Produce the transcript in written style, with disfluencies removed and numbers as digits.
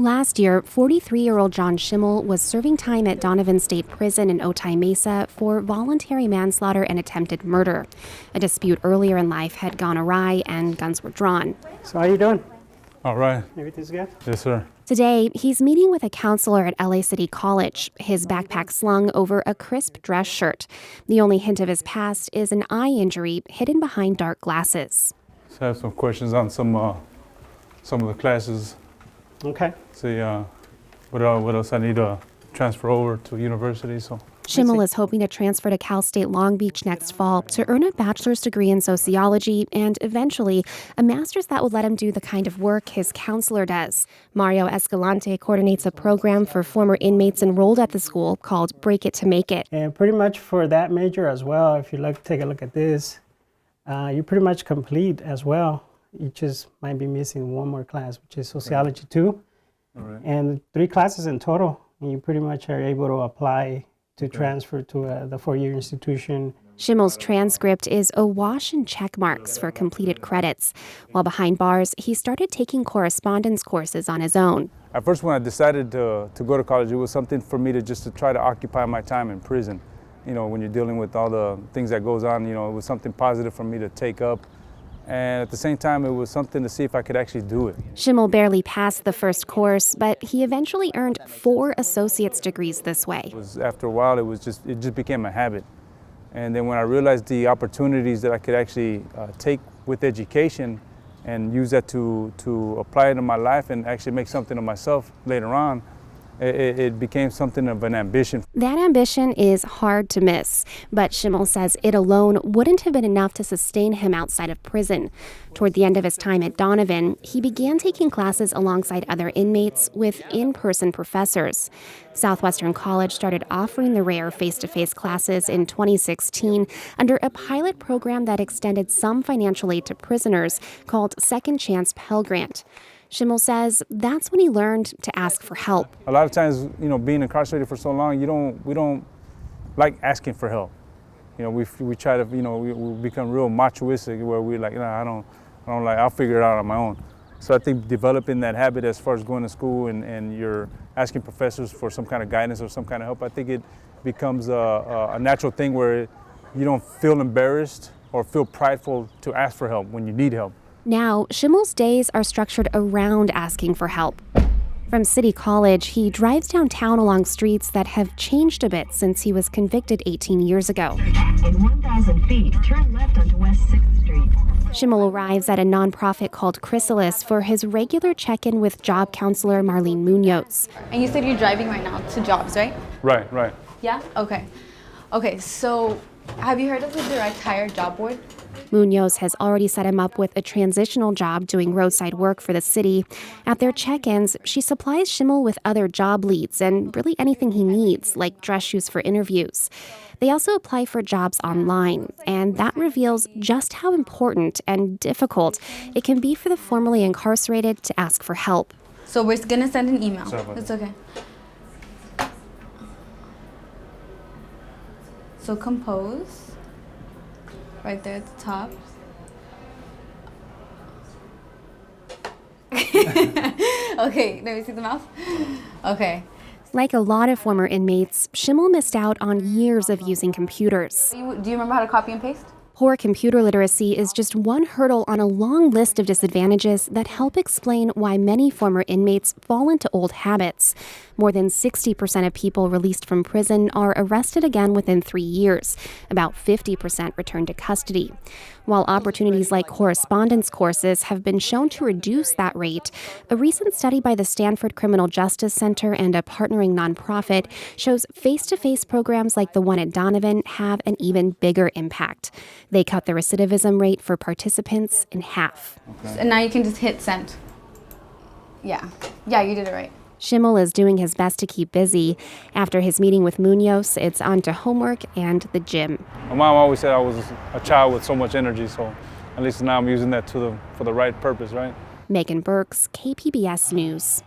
Last year, 43-year-old John Schimmel was serving time at Donovan State Prison in Otay Mesa for voluntary manslaughter and attempted murder. A dispute earlier in life had gone awry and guns were drawn. So how you doing? All right. Everything's good? Yes, sir. Today, he's meeting with a counselor at LA City College, his backpack slung over a crisp dress shirt. The only hint of his past is an eye injury hidden behind dark glasses. Just have some questions on some of the classes. Okay. See what else I need to transfer over to university. So Schimmel is hoping to transfer to Cal State Long Beach next fall to earn a bachelor's degree in sociology and eventually a master's that would let him do the kind of work his counselor does. Mario Escalante coordinates a program for former inmates enrolled at the school called Break It to Make It. And pretty much for that major as well, if you take a look at this, you're pretty much complete as well. You just might be missing one more class, which is sociology 2. all right. And 3 classes in total. And you pretty much are able to apply to transfer to the 4-year institution. Schimmel's transcript is awash in check marks for completed credits. While behind bars, he started taking correspondence courses on his own. At first, when I decided to go to college, it was something for me to try to occupy my time in prison. You know, when you're dealing with all the things that goes on, you know, it was something positive for me to take up. And at the same time, it was something to see if I could actually do it. Schimmel barely passed the first course, but he eventually earned 4 associate's degrees this way. After a while, it just became a habit. And then when I realized the opportunities that I could actually take with education and use that to apply it in my life and actually make something of myself later on, it became something of an ambition. That ambition is hard to miss, but Schimmel says it alone wouldn't have been enough to sustain him outside of prison. Toward the end of his time at Donovan, he began taking classes alongside other inmates with in-person professors. Southwestern College started offering the rare face-to-face classes in 2016 under a pilot program that extended some financial aid to prisoners called Second Chance Pell Grant. Schimmel says that's when he learned to ask for help. A lot of times, you know, being incarcerated for so long, we don't like asking for help. You know, we try to, you know, we become real machoistic where we're like, I don't like, I'll figure it out on my own. So I think developing that habit as far as going to school and you're asking professors for some kind of guidance or some kind of help, I think it becomes a natural thing where you don't feel embarrassed or feel prideful to ask for help when you need help. Now, Schimmel's days are structured around asking for help. From City College, he drives downtown along streets that have changed a bit since he was convicted 18 years ago. In 1,000 feet, turn left onto West 6th Street. Schimmel arrives at a nonprofit called Chrysalis for his regular check-in with job counselor Marlene Munoz. And you said you're driving right now to jobs, right? Right. Yeah? Okay, so have you heard of the direct hire job board? Munoz has already set him up with a transitional job doing roadside work for the city. At their check-ins, she supplies Schimmel with other job leads and really anything he needs, like dress shoes for interviews. They also apply for jobs online, and that reveals just how important and difficult it can be for the formerly incarcerated to ask for help. So we're going to send an email. It's okay. So compose. Right there at the top. Okay, let me see the mouth. Okay. Like a lot of former inmates, Schimmel missed out on years of using computers. Do you remember how to copy and paste? Poor computer literacy is just one hurdle on a long list of disadvantages that help explain why many former inmates fall into old habits. More than 60% of people released from prison are arrested again within 3 years. About 50% return to custody. While opportunities like correspondence courses have been shown to reduce that rate, a recent study by the Stanford Criminal Justice Center and a partnering nonprofit shows face-to-face programs like the one at Donovan have an even bigger impact. They cut the recidivism rate for participants in half. And now you can just hit send. Yeah, you did it right. Schimmel is doing his best to keep busy. After his meeting with Munoz, it's on to homework and the gym. My mom always said I was a child with so much energy, so at least now I'm using that for the right purpose, right? Megan Burks, KPBS News.